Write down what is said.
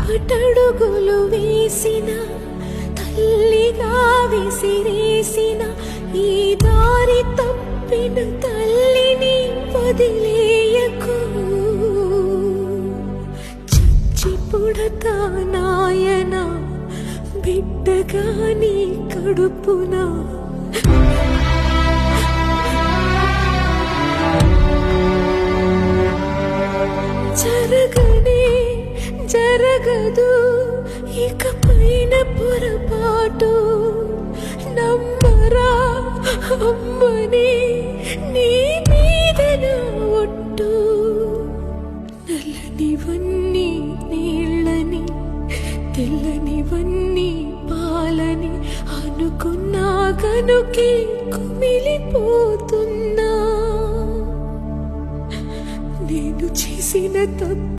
తటడుగులు వేసిన తల్లిగా విసిరేసిన ఈ దారి తప్పిన తల్లిని వదిలేయకు. చచ్చి పుడతా నాయన బిడ్డగా నీ కడుపున. జరగదు ఇక పైన పొరపాటు. నమ్మరా అమ్మని నీ మీద నా ఒట్టు. నల్లనివన్నీ నీళ్ళని తెల్లనివన్నీ పాలని అనుకున్నా కనుకే కుమిలిపోతున్నా. నేను చేసిన తప్పు